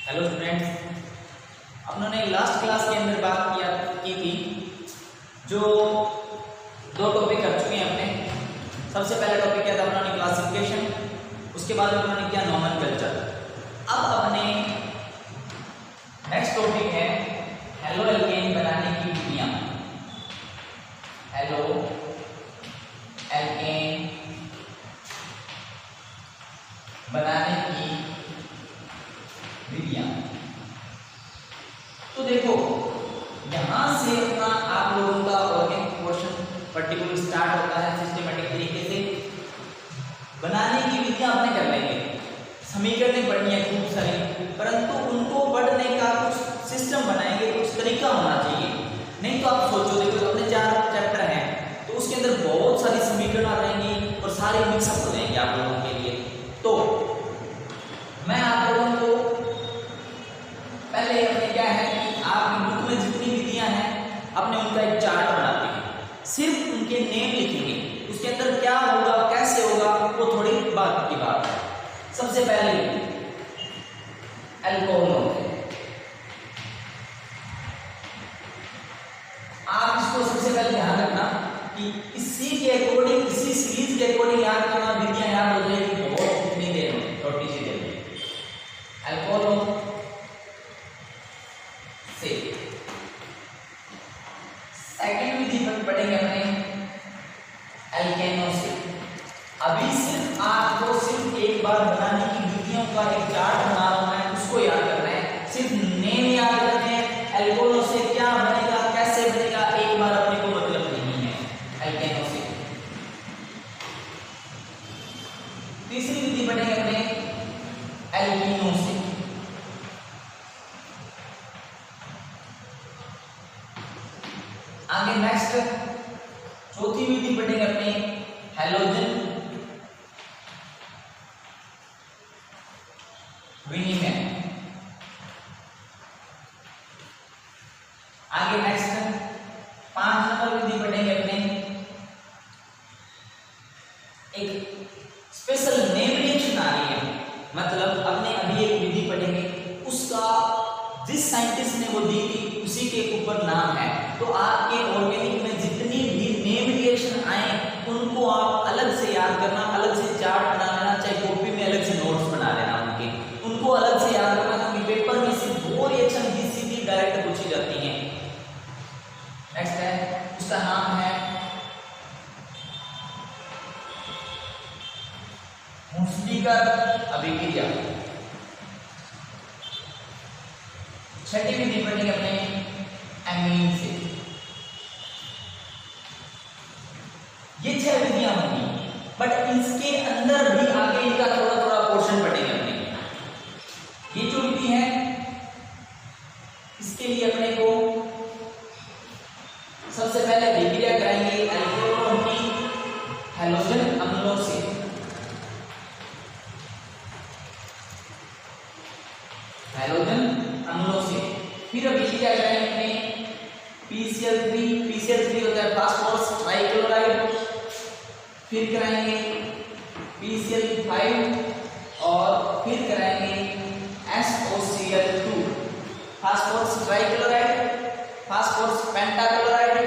Hello students, हमने last class के अंदर बात की थी। जो दो टॉपिक कर चुके हैं अपने। सबसे पहला टॉपिक क्या था अपना, क्लासिफिकेशन। उसके बाद उन्होंने किया नॉमेनक्लेचर। अब अपने नेक्स्ट टॉपिक है हेलो एल्केन बनाने की विधियां। हेलो एल्केन बनाने की विधियां। तो देखो यहां से अपना आप लोगों का ऑर्गेनिक पोर्शन पर्टिकुलर स्टार्ट होता है। सिस्टमेटिक तरीके से बनाने की विधियां अपने कर लेंगे। समीकरणें पढ़नी है खूब सारी, परंतु उनको पढ़ने का कुछ सिस्टम बनाएंगे, कुछ तरीका होना चाहिए। नहीं तो आप सोचो, देखो अपने 4 चैप्टर हैं तो उसके अंदर बहुत सारी समीकरण आ जाएंगी और सारे मिक्सअप हो जाएंगे आप लोगों के लिए। तो मैं आप लोगों को पहले अपने क्या है कि आप बुक में जितनी विधियां हैं अपने उनका एक चार्ट बनाते हैं, सिर्फ उनके नेम लिखेंगे। उसके अंदर क्या होगा, कैसे होगा, वो थोड़ी बात की बात है। सबसे पहले अल्कोहल होते हैं। आप इसको सबसे पहले ध्यान रखना कि इसी के अकॉर्डिंग, इसी सीरीज के अकॉर्डिंग याद करना, विधियां याद हो जाएगी बहुत कितनी देर में, छोटी सी देर में। अल्कोहल से सेकंड विधि पर पढ़ेंगे अपने एल्केनो से। अभी सिर्फ आपको सिर्फ एक बार बनाने की विधियों का एक चार्ट बना रहा हूं मैं, उसको याद करना है। सिर्फ नेम याद करने हैं। एल्कोनो से क्या बनेगा, कैसे बनेगा, एक बार अपने को मतलब नहीं है। एल्केनो से तीसरी विधि पढ़ेंगे अपने एल्कीनो से। आगे नेक्स्ट चौथी विधि पढ़ेंगे अपने हैलोजन विनिमय। आगे नेक्स्ट 5 नंबर विधि पढ़ेंगे अपने एक स्पेशल नेम रिएक्शन आ रही है। मतलब अपने अभी एक विधि पढ़ेंगे, उसका जिस साइंटिस्ट ने वो दी थी उसी के ऊपर नाम है। तो आपके ऑर्गेनिक में जितनी भी नेम रिएक्शन आए उनको आप अलग से याद करना, अलग से चार्ट बना लेना, चाहे कॉपी में अलग से नोट्स बना लेना उनको अलग से याद करना, क्योंकि पेपर में सिर्फ वो रिएक्शन ही सीधी डायरेक्ट पूछी जाती हैं। नेक्स्ट है, उसका नाम है मुस्लिकर अभिक्रिया। छठी विधि पढ़ेंगे अपने एमीन से। ये 6 विधियां होंगी, बट इसके अंदर भी आगे इनका थोड़ा थोड़ा पोर्शन पढ़ेंगे अपने। ये जो विधि है इसके लिए अपने को सबसे पहले अभिक्रिया कराएंगे एल्कोहल की हैलोजन अम्लों से। हैलोजन अम्लों से फिर अभिक्रिया कराएंगे अपने PCl3 होता है फास्फोरस ट्राइक्लोराइड। फिर कराएंगे PCl5 और फिर कराएंगे SOCl2 phosphorus trichloride, phosphorus pentachloride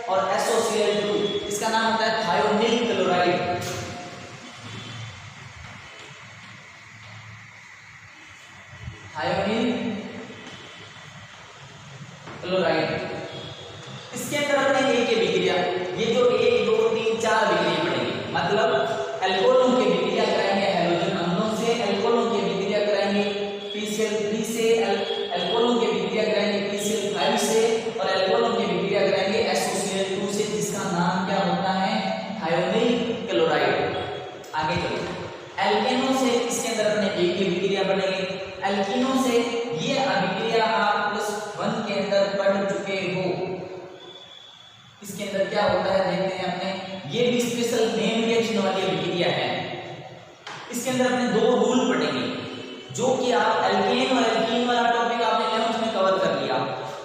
और SOCl2। इसका नाम होता है थायोनिल क्लोराइड। Thionyl chloride. इसके अंदर अपने एक विक्रिया, ये जो 1 2 3 4 विक्रिया पड़ेगी। मतलब एल्कोहलों के विक्रिया कराएंगे हैलोजन अम्लों से, एल्कोहलों के विक्रिया कराएंगे PCl3 से, एल्कोहलों के विक्रिया कराएंगे PCl5 से और एल्कोहलों के विक्रिया कराएंगे SOCl2 से, जिसका नाम क्या होता है, थायोनिल क्लोराइड। आगे चलो एल्केनो से, इसके अंदर अपने एक ही विक्रिया बनेगी। एल्कीनो से ये अभिक्रिया आप +1 के अंदर पढ़ चुके हो। इसके अंदर क्या होता है देखते हैं अपने। ये भी स्पेशल नेम रिएक्शन वाली अभिक्रिया है। इसके अंदर अपने 2 रूल पढ़ेंगे, जो कि आप एल्केन और एल्कीन वाला टॉपिक आपने 11th में कवर कर लिया।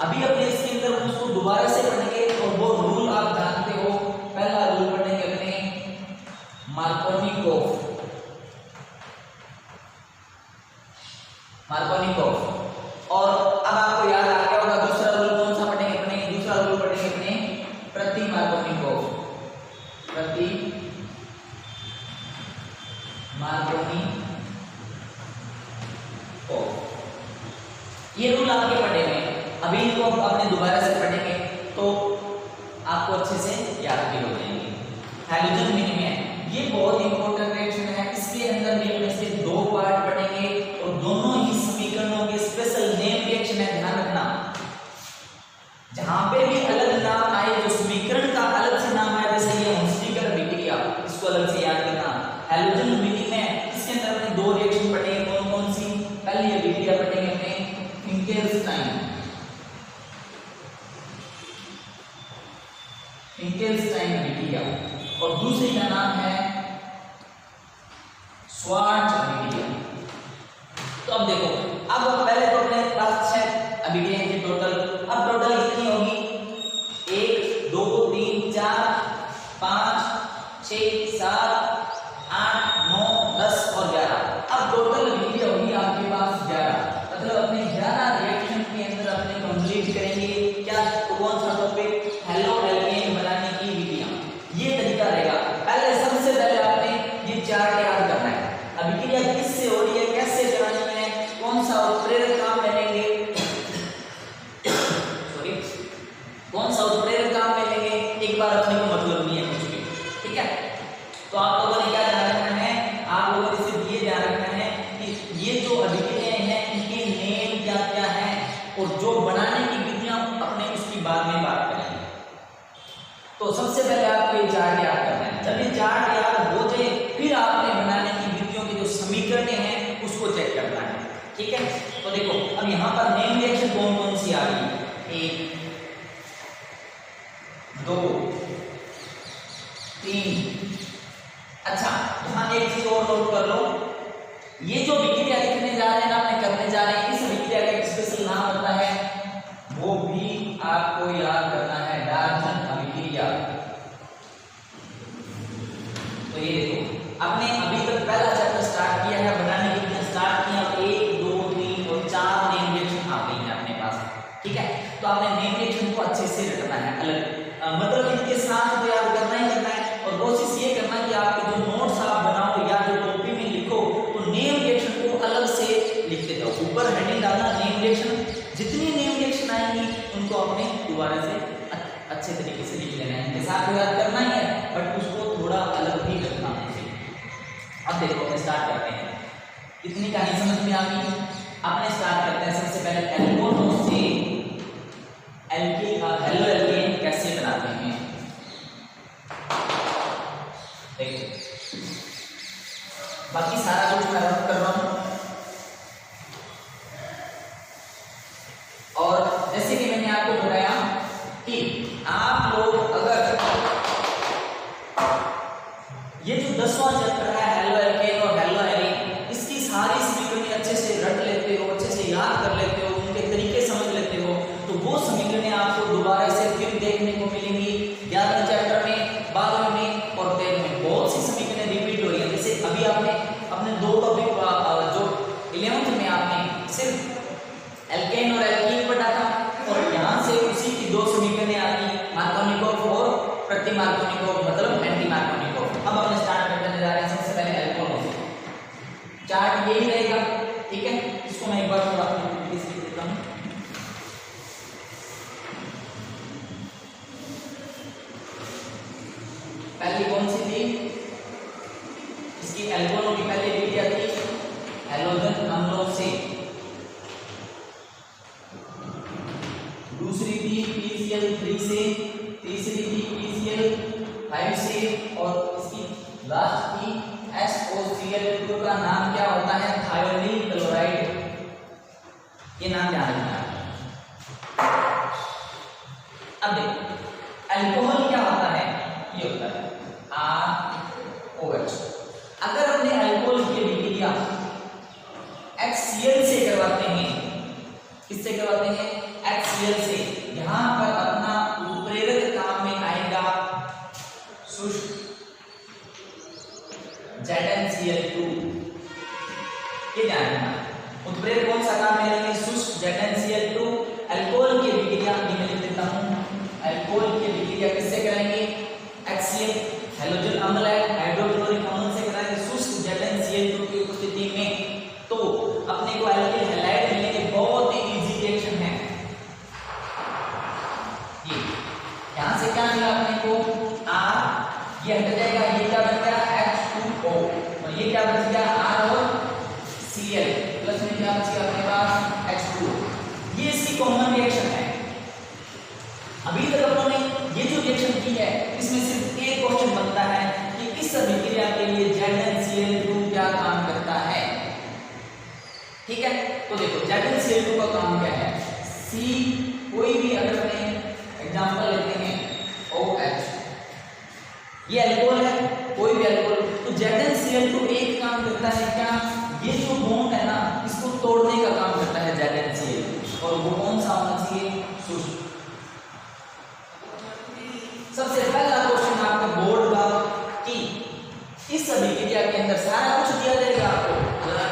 अभी अपने इसके अंदर उसको दोबारा से पढ़ेंगे और वो रूल आप जानते हो। पहला रूल पढ़ेंगे अपने मार्कोनिकोव। ये रूल आपके पढ़े हुए हैं, अभी इनको आपने दोबारा से पढ़ेंगे तो आपको अच्छे से याद भी हो जाएंगे। हैलोजन मीनिंग है, ये बहुत इंपॉर्टेंट रिएक्शन है, इसके अंदर भी अपने से दो पार्ट पढ़ेंगे और दोनों ही समीकरणों के स्पेशल नेम रिएक्शन है, ध्यान रखना। जहां पे भी अलग नाम आए, जो समीकरण का अलग से नाम आए, जैसे ये हुंस्टिकर अभिक्रिया, इसको अलग से याद करना। हैलोजन मीनिंग है, इसके अंदर अपने दो रिएक्शन पढ़ेंगे, कौन कौन सी? पहली अभिक्रिया पढ़ेंगे अपने फिंकेल्स्टाइन, फिंकेल्स्टाइन अभिक्रिया, और दूसरी का नाम है श्वार्ट्ज अभिक्रिया। तो अब देखो, अब पहले तो अपने पास 6 अभिक्रियाएं थी टोटल, अब टोटल कितनी होगी? 1 2 3 4 5 6 7 8 9 10 और 11। अब टोटल अभिक्रिया होगी आपके पास 11, मतलब अपने 11 रिएक्शन के अंदर अपने कंप्लीट करेंगे क्या? तो कौन सा टॉपिक? हेलो एल्केन बनाने की विधियां। ये तरीका रहेगा। पहले सबसे पहले आपने ये चार्ट याद करना है, अभिक्रिया किससे हो रही है, कैसे करानी है, कौन सा उत्प्रेरक काम में लेंगे, सॉरी कौन सा उत्प्रेरक काम में लेंगे, एक बार अपने को मतलब नहीं है कुछ भी, ठीक है। तो आप लोगों ने क्या ध्यान रखना है, आप लोगों ने सिर्फ ये ध्यान रखना है कि ये जो अभिक्रियाएं हैं इनके नेम क्या क्या है, और जो बनाने की विधियां अपने उसकी बाद में बात करेंगे। तो सबसे पहले आपको ये चार्ट याद करना है, जब ये चार्ट याद हो जाए फिर आपने बनाने की विधियों की जो समीकरण हैं उसको चेक करना है, ठीक है। तो देखो अब यहाँ पर नेम रिएक्शन कौन कौन सी आ रही है, 1 2 3। अच्छा, यहाँ एक चीज और नोट कर लो, ये जो विक्रिया लिखने जा रहे हैं, आपने करने जा रहे हैं, इस विक्रिया का एक स्पेशल नाम होता है, वो भी आपको याद करना है, डाल्टन अभिक्रिया। तो ये देखो, आपने अभी तक पहला चैप्टर स्टार्ट किया है, बनाने की विधियां स्टार्ट किया, 1 2 3 और 4 नेम रिएक्शन आ गई है अपने पास, ठीक है। तो आपने नेम रिएक्शन को अच्छे से रखना है अलग, मतलब इनके साथ तो याद करना ही करना है, और कोशिश ये करना कि आपके जो नोट्स आप बनाओ या जो कॉपी में लिखो तो नेम रिएक्शन को अलग से लिखते जाओ, ऊपर हेडिंग डालना नेम रिएक्शन, जितनी नेम रिएक्शन आएंगी उनको अपने दोबारा से अच्छे तरीके से लिख लेना है, इनके साथ तो याद करना ही है बट उसको थोड़ा अलग भी रखना है। अब देखो हम स्टार्ट करते हैं, इतनी कहानी समझ में आ गई, आपने स्टार्ट करते हैं सबसे पहले एल्कोनों से हेलो एल्केन कैसे बनाते हैं। देखो बाकी सारा कुछ मैं रब कर रहा हूं, और जैसे कि मैंने आपको बताया कि आप लोग अगर ये जो 10वां चैप्टर है हेलो एल्केन और हेलो एरीन, इसकी सारी समीकरणें अच्छे से रट लेते हो, अच्छे से याद कर लेते हो, उनके तरीके समझ लेते हो, तो वो समीकरणें आपको दोबारा से फिर देखने को मिलेंगी 11वें चैप्टर में, 12वें में और 13वें में। बहुत सी समीकरणें रिपीट हो रही है, जैसे अभी आपने अपने दो टॉपिक जो 11th में आपने सिर्फ एल्केन और एल्कीन पढ़ा था, और यहाँ से उसी की 2 समीकरणें आ गई, मार्कोनिकोव और प्रति मार्कोनिकोव, मतलब एंटी मार्कोनिकोव। अब अपने स्टार्ट करने जा रहे हैं सबसे पहले एल्कोनों से, चार्ट यही रहेगा, ठीक है। इसको मैं एक बार थोड़ा लिख देता हूँ। पहली कौन सी थी, इसकी एल्कोनों की पहली विधिया थी हैलोजन अम्लों से, दूसरी थी PCl3 से, तीसरी थी PCl5 से, और इसकी लास्ट थी SOCl2 का नाम क्या होता है, थायोनील क्लोराइड, ये नाम ध्यान रखना है। अब देखो अल्कोहल क्या होता है, ये होता है ROH। अगर अपने अल्कोहल की विक्रिया HCl से करवाते हैं, किससे करवाते हैं, HCl से, यहां पर अपना उत्प्रेरक काम में आएगा शुष्क ZnCl2, ये ध्यान रखना। उत्प्रेरक कौन सा काम में लेंगे, शुष्क ZnCl2। अल्कोहल की विक्रिया मैं लिख देता हूं, अल्कोहल की विक्रिया किससे करेंगे, HCl हैलोजन अम्ल है, हाइड्रोक्लोरिक अम्ल से कराएंगे शुष्क ZnCl2 की उपस्थिति में, तो अपने को एल्किल हैलाइड मिलेंगे, बहुत ही इजी तो देखो ZnCl2 का काम क्या है, C कोई भी अगर अपने एग्जांपल लेते हैं OH, ये अल्कोहल है, कोई भी अल्कोहल, तो ZnCl2 एक काम करता है क्या, ये जो बॉन्ड है ना इसको तोड़ने का काम करता है ZnCl, और वो कौन सा होना चाहिए, शुष्क। सबसे पहला क्वेश्चन आपका बोर्ड का कि इस अभिक्रिया के अंदर सारा कुछ दिया जाएगा आपको,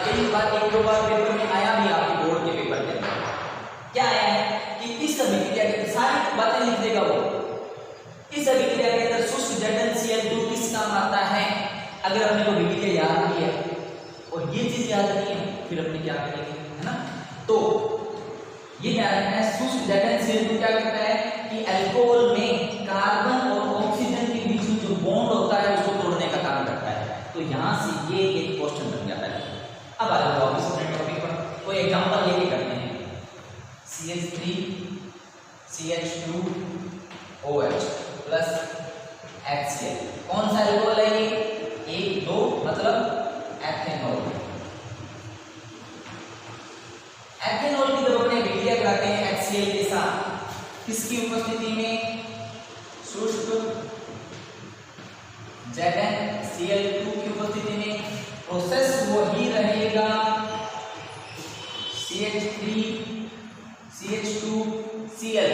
कई बार एक दो बार पेपर में आया भी आपके बोर्ड के पेपर के अंदर, क्या आया है कि इस अभिक्रिया के अंदर सारी बातें लिख देगा वो। इस अभिक्रिया के अंदर शुष्क ZnCl2 किस काम आता है, अगर हमने को अभिक्रिया याद की है और ये चीज याद नहीं है फिर अपने क्या करेंगे, है ना। तो ये क्या है, शुष्क ZnCl2 क्या करता है कि अल्कोहल में कार्बन और ऑक्सीजन के बीच में जो बॉन्ड होता है उसको तोड़ने का काम करता है। तो यहां से ये एक क्वेश्चन बन जाता है। अब आ जाओ वापस अपने टॉपिक पर, कोई एग्जांपल लेके करते हैं। CH3 CH2 OH plus HCl, कौन सा अल्कोहल है ये, 1 2 मतलब एथेनॉल। एथेनॉल की जब अपने अभिक्रिया कराते हैं HCl के साथ, किसकी उपस्थिति में, शुष्क ZnCl2 की उपस्थिति में, प्रोसेस वही रहेगा, CH3 CH2Cl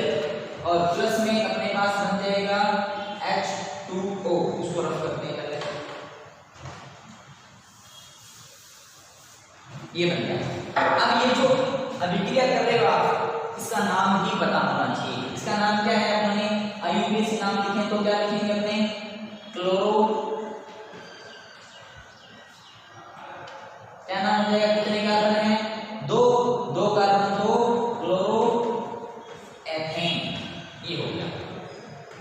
और प्लस में अपने पास बन जाएगा H2O, उसको रख करते हैं पहले, ये बन गया। अब ये जो अभिक्रिया कर रहे हो आप, इसका नाम ही पता होना चाहिए। इसका नाम क्या है, अपने IUPAC नाम लिखें तो क्या लिखेंगे अपने, क्लोरो, क्या नाम हो जाएगा, कितने कार्बन है, 2 2 कार्बन, 2 क्लोरो एथेन, ये हो गया।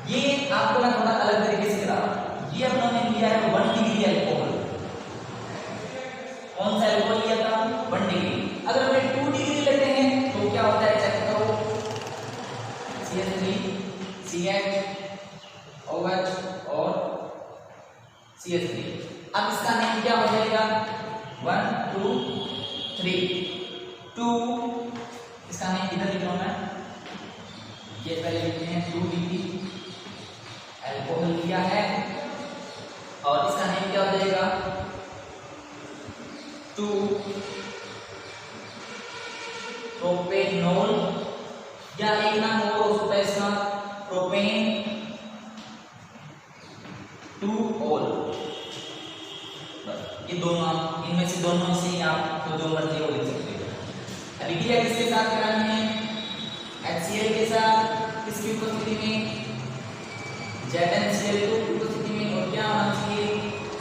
ये आपको मैं थोड़ा अलग तरीके से करा, ये अपनों ने लिया है 1 डिग्री अल्कोहल, कौन सा अल्कोहल लिया था, 1 डिग्री। अगर हमें 2 डिग्री लेते हैं तो क्या होता है, चेक करो, CH3 CH OH और CH3। अब इसका नेम क्या हो जाएगा, 1 2 3 2, इसका नेम किधर लिख रहा हूं मैं, ये पहले लिखते हैं 2 डिग्री अल्कोहल लिया है, और इसका नेम क्या हो जाएगा, 2 प्रोपेनॉल, या एक नाम और हो सकता है इसका प्रोपेन 2-ऑल, ये दोनों, इनमें से दोनों से ही आप तो जो मर्जी वो लिख सकते हो। अभिक्रिया किसके साथ करानी है, HCl के साथ, किसकी उपस्थिति में, ZnCl2 की उपस्थिति में, और क्या होना चाहिए,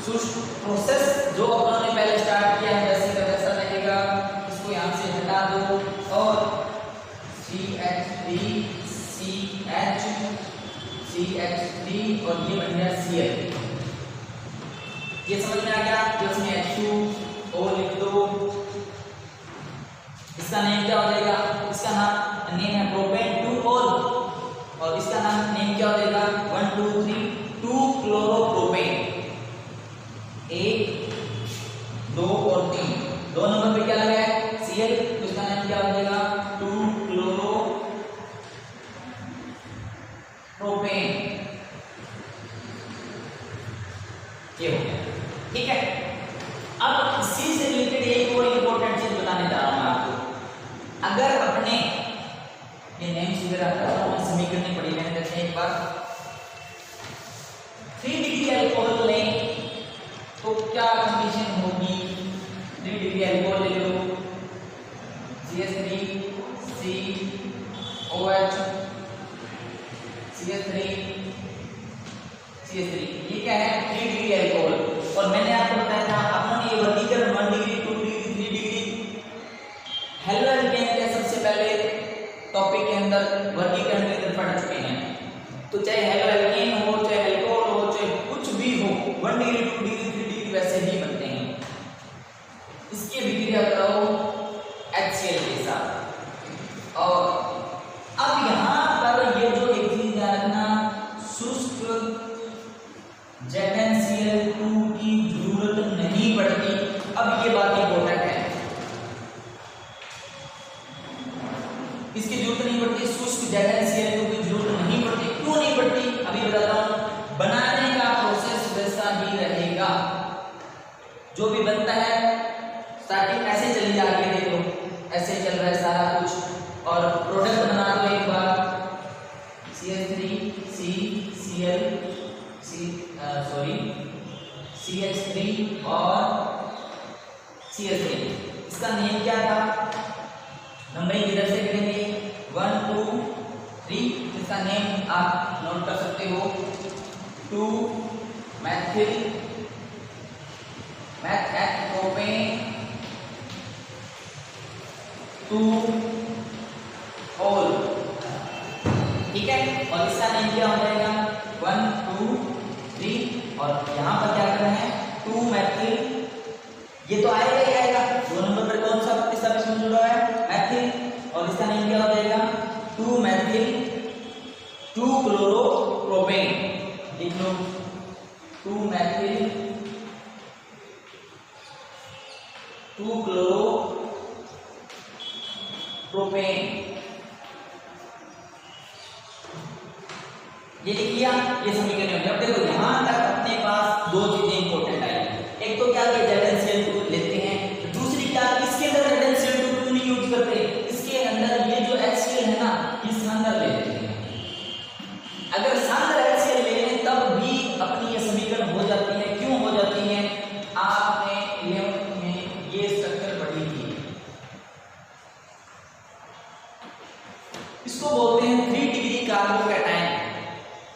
शुष्क। प्रोसेस जो अपनों ने पहले स्टार्ट किया है वैसे का वैसा रहेगा, इसको यहां से हटा दो, और CH3 CH CH3 और ये बन गया Cl, ये समझ में आ गया। प्लस में H2O लिख दो, इसका नेम क्या हो जाएगा, इसका नाम नेम है प्रोपेन 2-ऑल, और इसका नाम नेम क्या हो जाएगा, 1 2 3 2 क्लोरोप्रोपेन, 1 2 और 3, 2 नंबर पे क्या लगा है, Cl, तो इसका नाम क्या हो जाएगा, 2 क्लोरोप्रोपेन, ये हो गया, ठीक है। अब इसी से रिलेटेड एक और इंपॉर्टेंट चीज बताने जा रहा हूं मैं आपको। अगर अपने ये नेम्स वगैरह समीकरण पढ़ी मैंने, जैसे एक बार 3 डिग्री अल्कोहल लें तो क्या कंडीशन होगी, 3 डिग्री अल्कोहल ले लो, CH3 COH CH3 ये क्या है, 3 डिग्री अल्कोहल। और मैंने आपको बताया था अपन ये वर्गीकरण 1 degree 2 degree 3 degree halo alkane के सबसे पहले टॉपिक के अंदर वर्गीकरण के अंदर पढ़ चुके हैं। तो चाहे हेलो एल्केन हो, चाहे अल्कोहल हो, चाहे कुछ भी हो, 1 डिग्री 2 डिग्री 3 डिग्री वैसे ही बनते हैं। इसकी अभिक्रिया कराओ HCl के साथ। और अब यहाँ पर ये जो एक चीज ध्यान रखना, शुष्क ZnCl2 की जरूरत नहीं पड़ती। अब ये बात इंपॉर्टेंट है, इसकी जरूरत नहीं पड़ती, शुष्क ZnCl2 की जरूरत नहीं पड़ती। क्यों नहीं पड़ती अभी बताता हूं। बनाने का प्रोसेस वैसा ही रहेगा, जो भी बनता है स्टार्टिंग ऐसे चली आगे, देखो ऐसे चल रहा है सारा कुछ, और प्रोडक्ट बना दो एक बार CH3 और CH3। इसका नेम क्या था, नंबरिंग किधर से करेंगे 1 2 3। इसका नेम आप नोट कर सकते हो 2 मैथिल प्रोपेन 2 होल, ठीक है। और इसका नेम क्या हो जाएगा 1 2 3, और यहाँ पर क्या करना है 2 मैथिल, ये तो आएगा ही आएगा। 2 नंबर पर कौन सा इसमें जुड़ा है मैथिल, और इसका नेम क्या हो जाएगा 2 मैथिल 2 क्लोरोप्रोपेन। लिख लो 2 मैथिल 2 क्लोरोप्रोपेन। ये लिख लिया, ये समीकरण हो गया। अब देखो यहां तक अपने पास दो चीजें इंपॉर्टेंट आई। एक तो क्या कि ZnCl2 लेते हैं, दूसरी क्या इसके अंदर ZnCl2 क्यों नहीं यूज करते, इसके अंदर ये जो HCl है ना ये सांद्र ले लेते हैं। अगर सांद्र HCl ले लें तब भी अपनी ये समीकरण हो जाती है। क्यों हो जाती है, आपने 11th में ये स्ट्रक्चर पढ़ी थी, इसको बोलते हैं 3 डिग्री कार्बोकैटायन।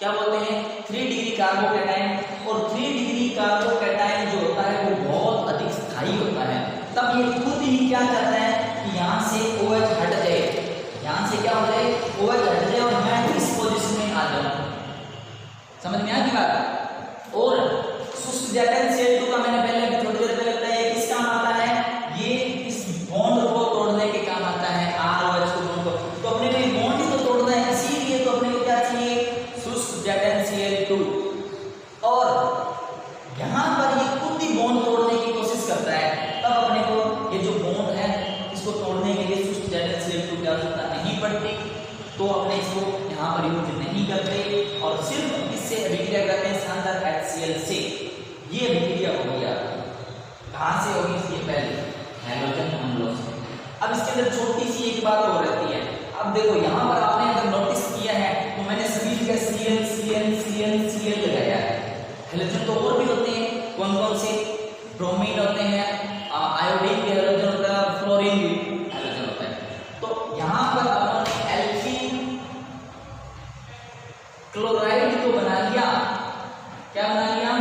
क्या बोलते हैं 3 डिग्री कार्बोकैटायन। और 3 डिग्री कार्बोकैटायन जो होता है वो बहुत अधिक स्थायी होता है। तब ये खुद ही क्या चाहता है कि यहाँ से OH हट जाए, यहाँ से क्या हो जाए OH हट जाए और मैं इस पोजीशन में आ जाऊं। समझ में आ गई बात। और शुष्क ZnCl2 का मैंने पहले थोड़ी देर पहले बताया किस काम आता है, ये इस बॉन्ड को तोड़ने के काम आता है, R-OH को बॉन्ड को। तो अपने को बॉन्ड ही तो तोड़ना है, इसीलिए तो अपने को क्या चाहिए शुष्क ZnCl2। और यहाँ पर ये खुद ही बॉन्ड तोड़ने की कोशिश करता है, तब अपने को ये जो बॉन्ड है इसको तोड़ने के लिए शुष्क ZnCl2 की आवश्यकता नहीं पड़ती। तो अपने इसको यहाँ पर यूज नहीं करते और सिर्फ इससे अभिक्रिया करते हैं सांद्र HCl से। ये अभिक्रिया हो गया, कहाँ से होगी इसके पहले हाइड्रोजन अम्लों से। अब इसके अंदर छोटी सी एक बात और रहती है। अब देखो यहाँ पर आपने अगर नोटिस किया है तो मैंने सभी जगह Cl लगाया है। हाइड्रोजन तो और भी होते हैं, कौन कौन से, ब्रोमीन होते हैं, आयोडीन भी हाइड्रोजन होता है, फ्लोरीन भी हाइड्रोजन होता है। तो यहाँ पर आपने एल्किल क्लोराइड तो बना लिया, क्या बना लिया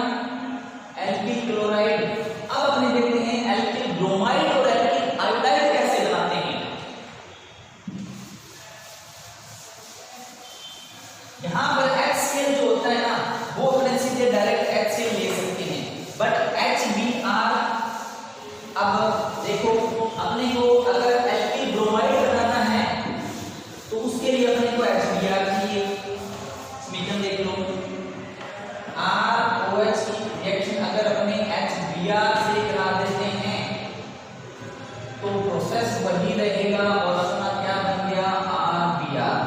एल्किल क्लोराइड। अब अपने देखते हैं एल्किल ब्रोमाइड और एल्किल आयोडाइड कैसे बनाते हैं। यहाँ पर HCl जो होता है ना वो अपने सीधे डायरेक्ट HCl ले सकते हैं, बट HBr, अब देखो अपने को अगर एल्किल ब्रोमाइड बनाना है तो उसके लिए अपने को HBr चाहिए। समीकरण देख लो, R-OH की रिएक्शन अगर अपने HBr से करा देते हैं तो प्रोसेस वही रहेगा और अपना क्या बन गया RBr,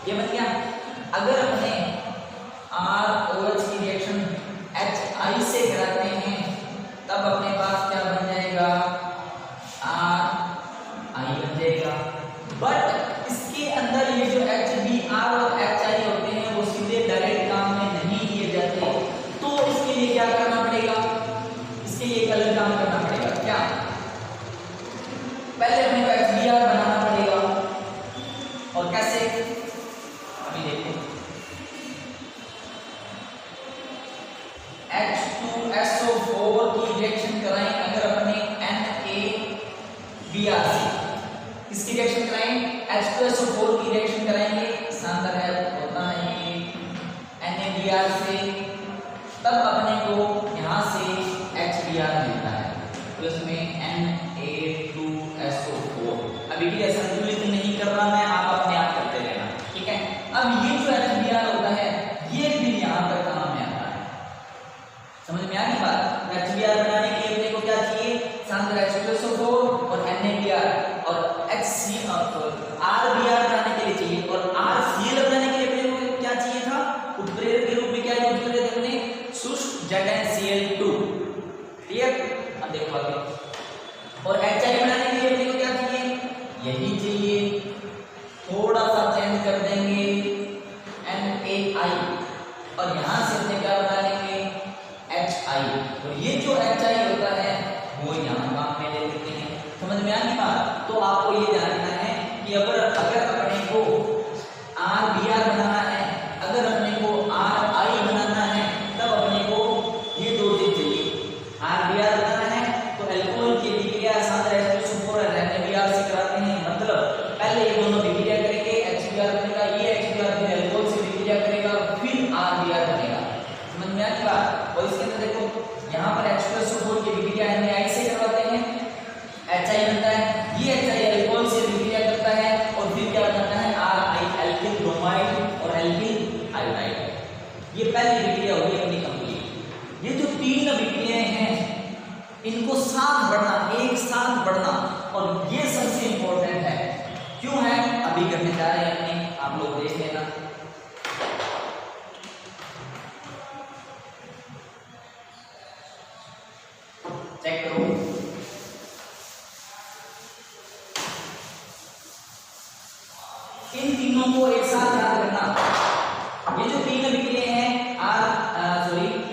ये बन गया। अगर अपने R-OH की रिएक्शन HI से कराते हैं तब अपने पास क्या बन जाएगा RI बन जाएगा। बट इसके अंदर ये जो HBr और HI होते हैं वो सीधे डायरेक्ट काम में नहीं लिए जाते, तो इसके लिए क्या करना पड़ेगा, इसके लिए एक अलग काम करना पड़ेगा। क्या, पहले अपने को HBr बनाना पड़ेगा, और कैसे अभी देखो। H2SO4 की रिएक्शन कराएं अगर अपने NaBr से, इसकी रिएक्शन कराएं H2SO4 की रिएक्शन कराएंगे, सांद्र है होता है ये NaBr से, तब अपने को यहाँ से HBr मिलता है, तो इसमें Na2SO4। अभी भी संतुलित नहीं कर रहा मैं, आप अपने आप करते रहना, ठीक है। अब ये जो HBr होता है ये भी यहाँ पर काम में आता है। समझ में आ गई बात। HBr बनाने के लिए अपने को क्या चाहिए, सांद्र H2SO4 और NaBr, और HCl RBr बनाने के लिए चाहिए, और RCl बनाने के लिए अपने को क्या चाहिए था, उत्प्रेरक के रूप में क्या यूज करे थे हमने, शुष्क ZnCl2। क्लियर? अब देखो आगे, और HI बनाने के लिए अपने को क्या चाहिए, यही चाहिए, थोड़ा सा चेंज कर देंगे NaI, और यहां से अपने क्या बना लेंगे HI, और ये जो HI होता है वो यहां काम में ले लेते हैं। समझ में आ गई बात? तो आपको ये जानना है कि अगर अपने को RBr बनाना है, अगर अपने को RI बनाना है, तब अपने को ये दो चीज चाहिए। RBr बनाना है तो अल्कोहल की विक्रिया साथ H2SO4 और NaBr से कराते हैं, मतलब पहले ये दोनों विक्रिया करेंगे, HBr बनेगा, ये HBr फिर अल्कोहल से विक्रिया करेगा, फिर RBr बनेगा। समझ में आ गई बात? और इसके अंदर देखो यहाँ पर H2SO4 की विक्रिया NaI से करवाते हैं, HI बनता है, ये HI अल्कोहल से विक्रिया करता है, और फिर क्या बनता है RI, एल्किल ब्रोमाइड और एल्किल आयोडाइड। ये पहली विक्रिया होगी अपनी कंप्लीट। ये जो तीन विक्रियाएं हैं इनको साथ बढ़ना, एक साथ बढ़ना, और ये सबसे इंपॉर्टेंट है। क्यों है अभी करने जा रहे हैं अपने, आप लोग देख लेना। चेक करो, इन तीनों को एक साथ याद रखना। ये जो तीन विक्रियाएं हैं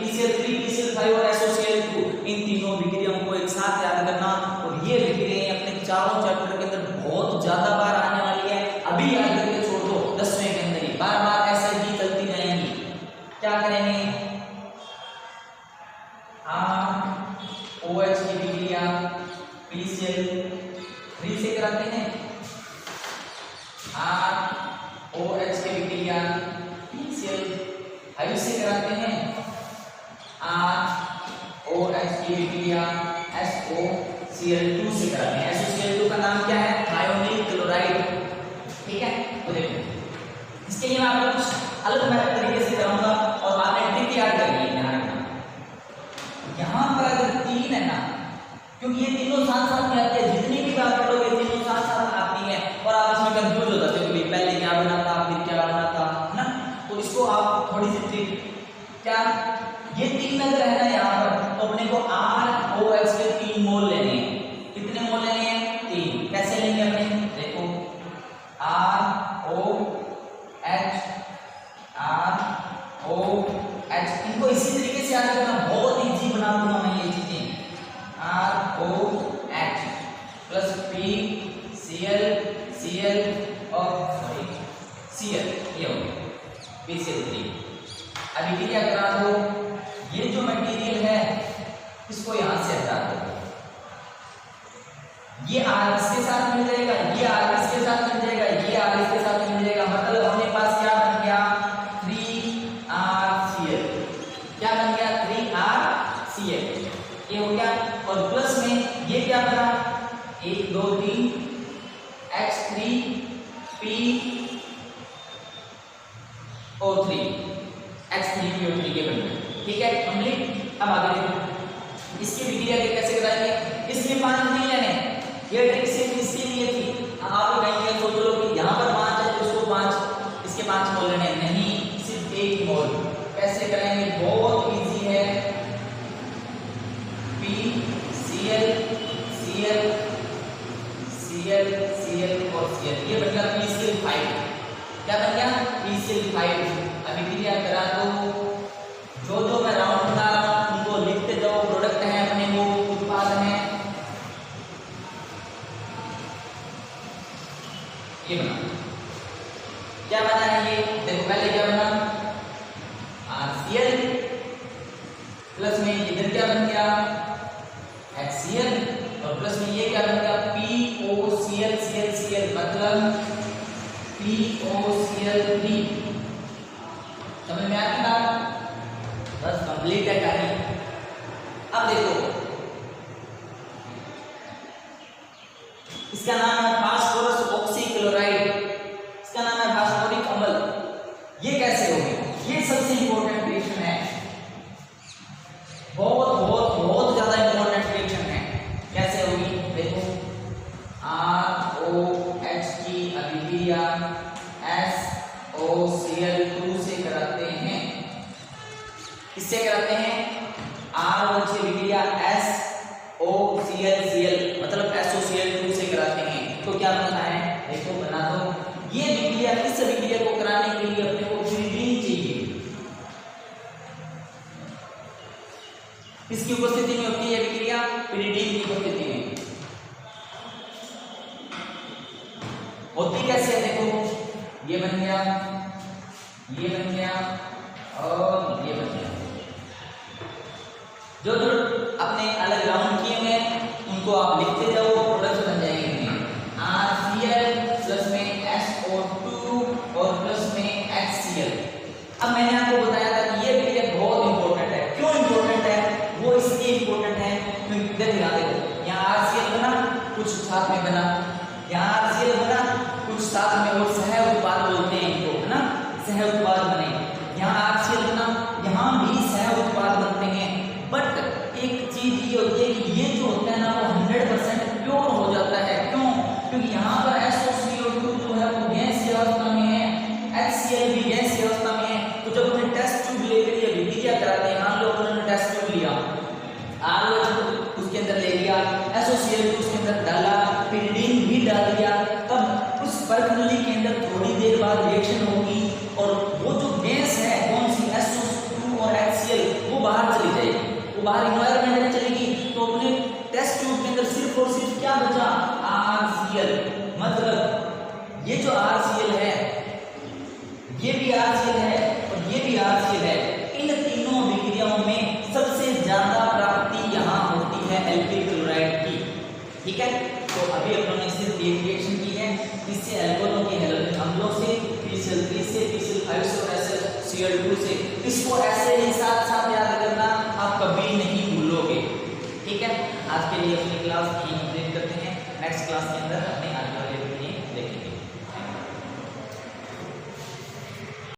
PCl3, PCl5 और SOCl2, इन तीनों विक्रियाओं को एक साथ याद करना, और ये विक्रियाएं अपने चारों चैप्टर के अंदर बहुत ज्यादा बार आने वाली है। अभी याद करके छोड़ दो, 10वें के अंदर ही बार बार ऐसे ही चलती जाएंगी। क्या करेंगे, OH की विक्रिया PCl3 से कराते हैं, OH की विक्रिया PCl5 से कराते हैं, OH की विक्रिया SOCl2 से कराते हैं। SOCl2 का नाम क्या है, थायोनिल क्लोराइड। ठीक है, तो देखो इसके लिए मैं आपको कुछ अलग तरीके से कराऊंगा, और आपने ट्रिक याद करनी है। ध्यान रखना, यहाँ पर अगर तीन है ना, क्योंकि ये तीनों साथ साथ में आते हैं, जितनी भी बात पढ़ोगे तीनों साथ साथ आती हैं, और आप इसमें कंफ्यूज हो जाते हो कि पहले क्या बना था फिर क्या बना था, है ना। तो इसको आप थोड़ी सी ट्रिक, क्या ये तीन अगर है ना यहाँ पर, तो अपने को ROH के 3 मोल लेने हैं। कितने मोल लेने हैं, 3। कैसे लेंगे अपने, देखो ROH, इनको इसी तरीके से याद करना, बहुत इजी बना दूंगा मैं ये चीजें। ROH प्लस PCl और Cl, ये हो गया PCl3। अभी विक्रिया करा दो, ये जो मटेरियल है इसको यहां से हटा दो, ये R इसके साथ मिल जाएगा, ये R इसके साथ मिल जाएगा, ये R इसके साथ मिल जाएगा, मतलब अपने पास क्या बन गया, 3RCl। क्या बन गया, 3RCl, ये हो गया। और प्लस में ये क्या बना, 1 2 3 H3PO3, H3PO3 के बन गए। ठीक है, कंप्लीट। अब आगे देखो इसकी विक्रिया कैसे कराएंगे, इसलिए 5 नहीं लेने, ये ट्रिक सिर्फ इसके लिए थी। आप कहेंगे सोच लो कि यहाँ पर 5 है तो इसको 5, इसके 5 मोल लेने, नहीं, सिर्फ 1 मोल। कैसे करेंगे, बहुत इजी है, Cl और Cl, ये बन गया PCl5। क्या बन गया, PCl5। अभी विक्रिया करा दो, जो मैं राउंड बना रहा हूं उनको लिखते जाओ, प्रोडक्ट है अपने वो, उत्पाद है, ये बना। क्या बना है ये, देखो पहले क्या बना, RCl प्लस में इधर क्या बन गया, HCl, और प्लस में ये क्या बन गया, POCl, मतलब POCl3। समझ में आती बात, बस कंप्लीट है कहानी। अब देखो इसका नाम है फास्फोरस ऑक्सीक्लोराइड, इसका नाम है फास्फोरिक अम्ल। ये कैसे होगी, ये सबसे इंपॉर्टेंट रिएक्शन है, बहुत बहुत बहुत ज्यादा इंपॉर्टेंट रिएक्शन है। कैसे होगी, देखो ROH SOCl2 से कराते हैं। किससे कराते हैं? R OH विक्रिया SOCl मतलब SOCl2 से कराते हैं। तो क्या बनता है? देखो बना दो। ये विक्रिया, इस विक्रिया को कराने के लिए अपने को पिरीडीन चाहिए। इसकी उपस्थिति में होती है विक्रिया पिरीडीन की उपस्थिति में। होती कैसे है? देखो ये बन गया, ये बन गया और ये बन गया। जो जो अपने अलग राउंड किए हुए उनको आप लिखते जाओ, प्रोडक्ट बन जाएंगे। RCl प्लस में SO2 और प्लस में HCl। अब मैंने आपको बताया था कि ये विक्रिया बहुत इंपॉर्टेंट है। क्यों इंपॉर्टेंट है? वो इसलिए इंपॉर्टेंट है क्योंकि देखो यहाँ RCl बना, कुछ साथ में बना, यहाँ RCl बना, कुछ साथ में, और सह उत्पाद बोलते हैं इनको, है ना, सह उत्पाद बने। यहाँ RCl बना, यहाँ भी सह उत्पाद बनते हैं। बट एक चीज ये होती है कि ये जो होता है ना वो 100% प्योर हो जाता है। क्यों? क्योंकि यहाँ पर SOCl2 जो है वो गैसीय अवस्था में है, HCl भी गैसीय अवस्था में है। तो जब हमने टेस्ट ट्यूब लेकर ये विक्रिया कराते हैं, मान लो उन्होंने टेस्ट ट्यूब लिया, ROH उसके अंदर ले लिया, SOCl2 उसके अंदर डाला, पिरीडीन भी डाल दिया, तब उस परखनली के अंदर थोड़ी देर बाद रिएक्शन होगी और वो जो गैस है कौन सी SO2 और HCl वो बाहर चली जाएगी, वो बाहर एनवायरनमेंट में चलेगी। तो अपने टेस्ट ट्यूब के अंदर सिर्फ और सिर्फ क्या बचा? RCl। मतलब ये जो RCl है, ये भी RCl है और ये भी RCl है। इन तीनों विक्रियाओं में सबसे ज्यादा प्राप्ति यहाँ होती है एल्किल क्लोराइड की। ठीक है, तो अभी अपन ने सिर्फ एक रिएक्शन की है, इससे अल्कोहलों के हैलोजन अम्लों से, PCl3 से, PCl5 से और SOCl2 से। इसको ऐसे ही साथ साथ याद करना, आप कभी नहीं भूलोगे। ठीक है, आज के लिए अपनी क्लास यहीं कंप्लीट करते हैं। नेक्स्ट क्लास के अंदर अपने आगे